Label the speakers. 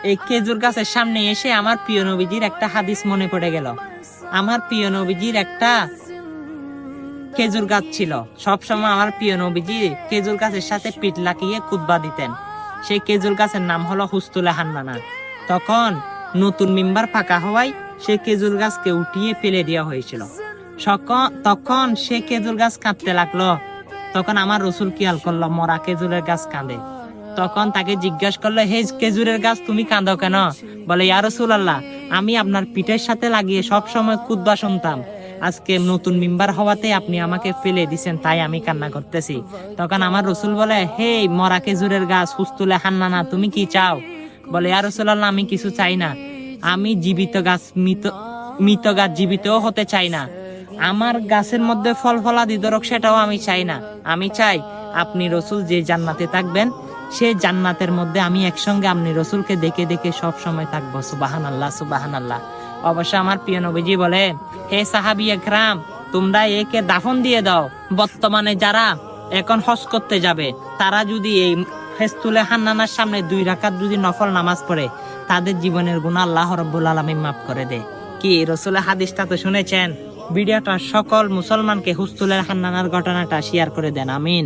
Speaker 1: এই খেজুর গাছের সামনে এসে আমার প্রিয় নবীজির একটা হাদিস মনে পড়ে গেল। আমার প্রিয় নবীজির একটা খেজুর গাছ ছিল। সবসময় আমার প্রিয় নবীজি খেজুর গাছের সাথে পিঠ লাগিয়ে খুতবা দিতেন। সেই খেজুর গাছের নাম হলো হুস্তুলে হান্নানা। তখন নতুন মিম্বার ফাঁকা হওয়ায় সে খেজুর গাছকে উঠিয়ে ফেলে দেওয়া হয়েছিল। তখন সে খেজুর গাছ কাঁদতে লাগলো। তখন আমার রসুল খেয়াল করলো মরা খেজুরের গাছ কাঁদে। তখন তাকে জিজ্ঞাসা করলো, হে খেজুরের গাছ, তুমি কাঁদো কেন? বলে, ইয়া রাসূলুল্লাহ, আমি আপনার পিঠের সাথে লাগিয়ে সব সময় খুতবা শুনতাম। আজকে নতুন মিম্বার হওয়াতে আপনি আমাকে ফেলে দিছেন, তাই আমি কান্না করতেছি। তখন আমার রসুল বলে, হে মরা খেজুরের গাছ হুস্তুলে হান্নানা, তুমি কি চাও? বলে, ইয়া রাসূলুল্লাহ, আমি কিছু চাই না। আমি জীবিত গাছ, মৃত গাছ জীবিতও হতে চাই না। আমার গাছের মধ্যে ফল ফলাদি ধরক, সেটাও আমি চাই না। আমি চাই আপনি রসুল যে জান্নাতে থাকবেন, সেই জান্নাতের মধ্যে আমি একসঙ্গে আপনি রসুলকে দেখে দেখে সব সময় থাকবো। সুবহানাল্লাহ, সুবহানাল্লাহ। অবশ্য আমার প্রিয় নবীজি বলে, হে সাহাবী একরাম, তোমরা একে দাফন দিয়ে দাও। বর্তমানে যারা এখন হজ করতে যাবে, তারা যদি এই হুস্তুলে হান্নানার সামনে 2 রাকাত যদি নফল নামাজ পড়ে, তাদের জীবনের গুনাহ আল্লাহ রাব্বুল আলামিন মাফ করে দেয়। কি রাসূলের হাদিসটা তো শুনেছেন। ভিডিওটা সকল মুসলমানকে হুস্তুলে হান্নানার ঘটনাটা শেয়ার করে দেন। আমিন।